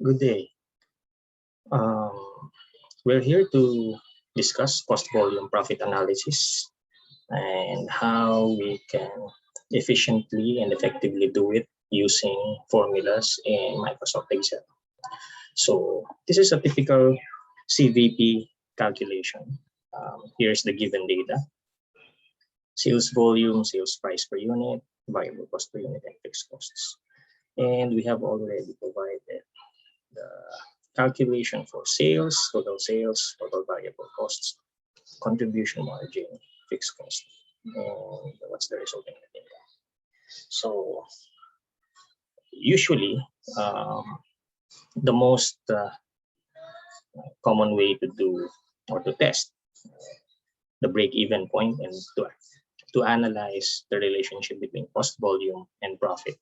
Good day. Um, we're here to discuss cost volume profit analysis and how we can efficiently and effectively do it using formulas in Microsoft Excel. So this is a typical CVP calculation. Here's the given data: sales volume, sales price per unit, variable cost per unit, and fixed costs. And we have already provided the calculation for sales, total variable costs, contribution margin, fixed cost, and what's the resulting net income. So usually the most common way to do or to test the break-even point and to analyze the relationship between cost volume and profit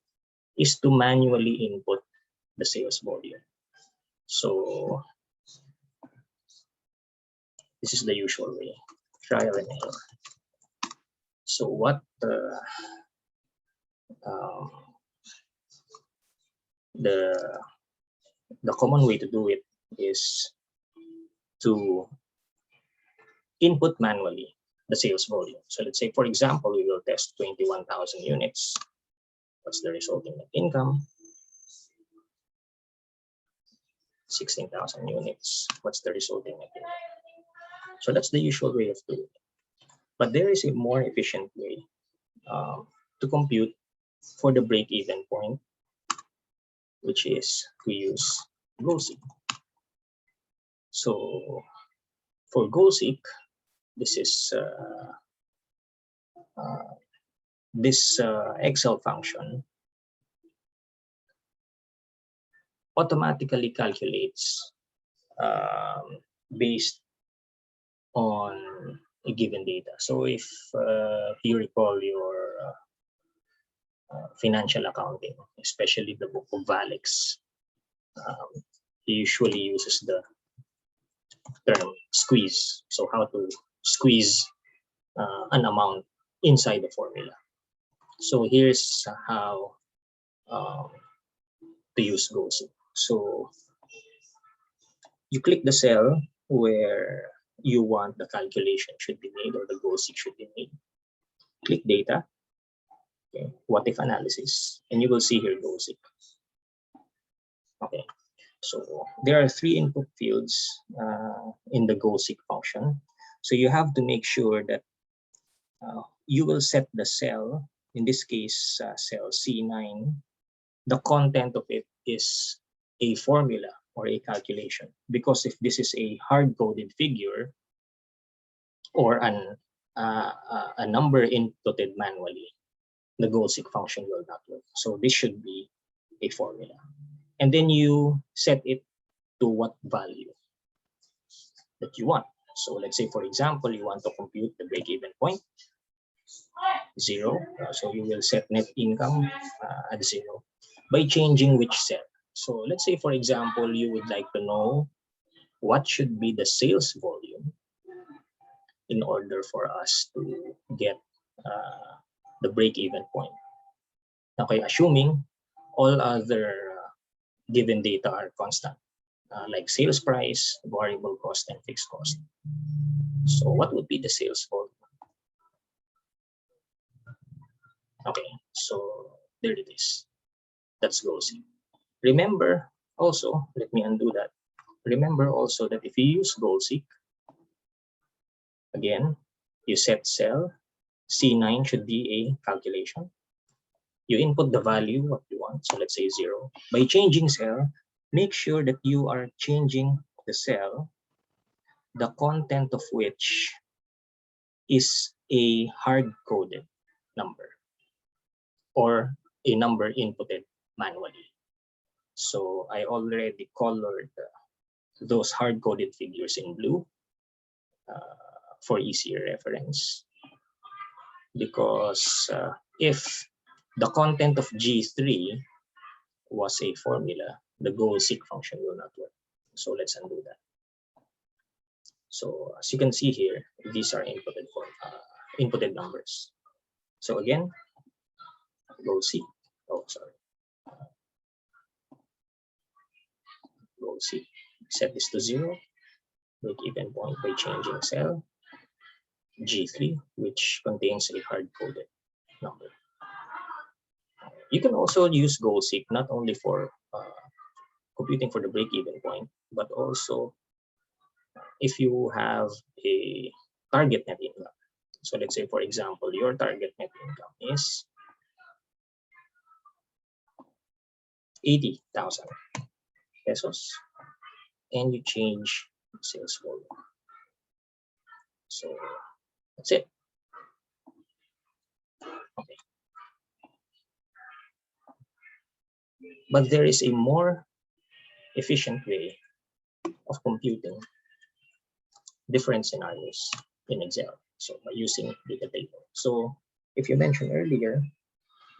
is to manually input the sales volume. So this is the usual way, trial and error. So what the common way to do it is to input manually the sales volume. So let's say, for example, we will test 21,000 units. What's the resulting net income? 16,000 units. What's the resulting net income? So that's the usual way of doing it. But there is a more efficient way to compute for the break-even point, which is we use goal-seek. So for goal-seek, this is this Excel function automatically calculates based on a given data. So if you recall your financial accounting, especially the book of Valix, he usually uses the term squeeze. So how to squeeze an amount inside the formula. So here's how to use goal-seek. So you click the cell where you want the calculation should be made or the goal-seek should be made. Click data, okay, Whatif Analysis, and you will see here goal-seek. Okay, so there are 3 input fields in the goal-seek function. So you have to make sure that you will set the cell, in this case cell C9, the content of it is a formula or a calculation, because if this is a hard-coded figure or a number inputted manually, the goal-seek function will not work. So this should be a formula. And then you set it to what value that you want. So let's say, for example, you want to compute the break-even point, 0. So you will set net income at 0 by changing which cell. So let's say, for example, you would like to know what should be the sales volume in order for us to get the break-even point. Okay, assuming all other given data are constant, like sales price, variable cost, and fixed cost. So what would be the sales volume? Okay, so there it is. That's goal-seek. Remember also, let me undo that. Remember also that if you use goal-seek, again, you set cell C9 should be a calculation. You input the value what you want, so let's say 0. By changing cell, make sure that you are changing the cell, the content of which is a hard-coded number or a number inputted manually. So I already colored those hard-coded figures in blue for easier reference, because if the content of G3 was a formula, the goal-seek function will not work. So let's undo that. So as you can see here, these are inputted numbers. So again, goal-seek. Oh, sorry. Goal seek. Set this to 0. Break-even point by changing cell G3, which contains a hard-coded number. You can also use goal seek not only for computing for the break-even point, but also if you have a target net income. So let's say, for example, your target net income is 80,000 pesos, and you change sales volume. So that's it. Okay. But there is a more efficient way of computing different scenarios in Excel. So by using data table. So if you mentioned earlier,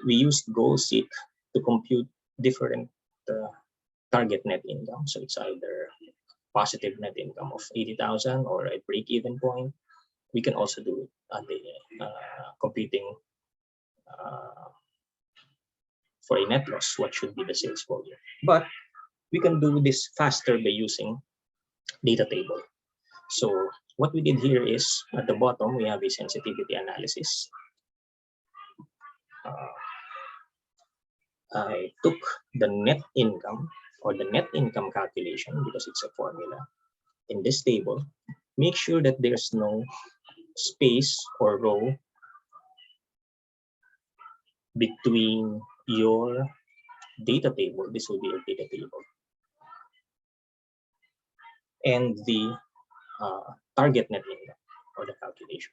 we used goal seek to compute different target net income. So it's either positive net income of 80,000 or a break-even point. We can also do it at the computing for a net loss, what should be the sales volume. But we can do this faster by using data table. So what we did here is at the bottom, we have a sensitivity analysis. I took the net income or the net income calculation because it's a formula in this table. Make sure that there's no space or row between your data table, this will be your data table, and the target net income or the calculation.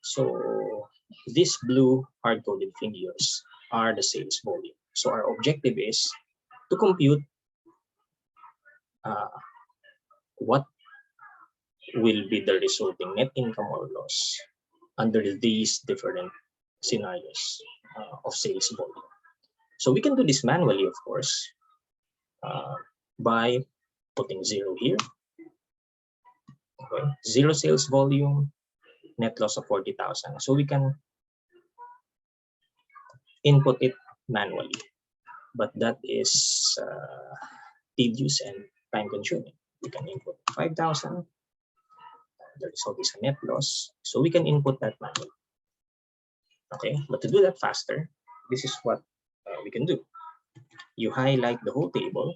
So these blue hard-coded figures are the sales volume. So our objective is to compute what will be the resulting net income or loss under these different scenarios of sales volume. So we can do this manually, of course, by putting 0 here. Okay, 0 sales volume, net loss of 40,000. So we can input it manually, but that is tedious and time consuming. We can input 5,000. The result is a net loss. So we can input that manually. Okay, but to do that faster, this is what we can do. You highlight the whole table,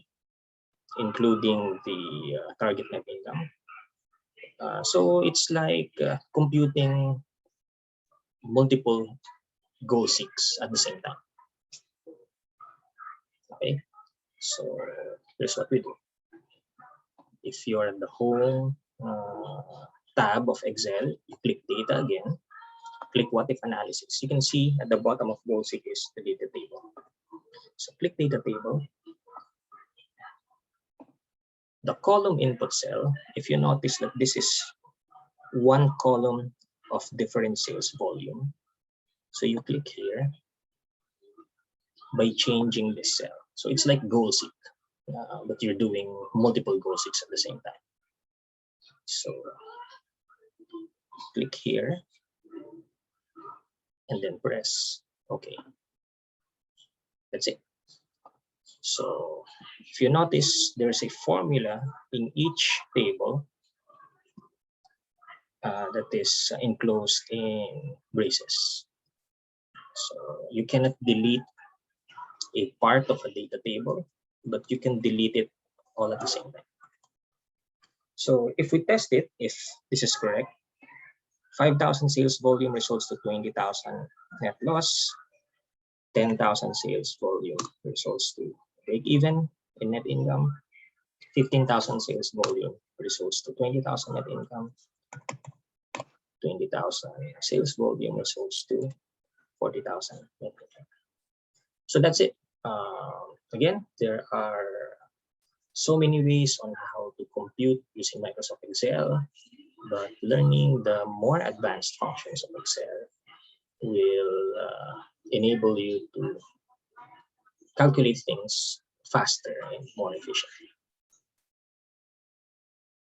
including the target net income. So it's like computing multiple goal seeks at the same time. Okay, so here's what we do. If you're at the home tab of Excel, you click data again, click Whatif Analysis. You can see at the bottom of goal seek is the data table. So click data table. The column input cell, if you notice that this is one column of different sales volume. So you click here by changing this cell. So it's like goal seek, but you're doing multiple goal seeks at the same time. So click here and then press OK. That's it. So if you notice, there's a formula in each table that is enclosed in braces. So you cannot delete a part of a data table, but you can delete it all at the same time. So if we test it, if this is correct, 5,000 sales volume results to 20,000 net loss, 10,000 sales volume results to break even in net income, 15,000 sales volume results to 20,000 net income, 20,000 sales volume results to 40,000 net income. So that's it. Again, there are so many ways on how to compute using Microsoft Excel, but learning the more advanced functions of Excel will enable you to calculate things faster and more efficiently.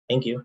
Thank you.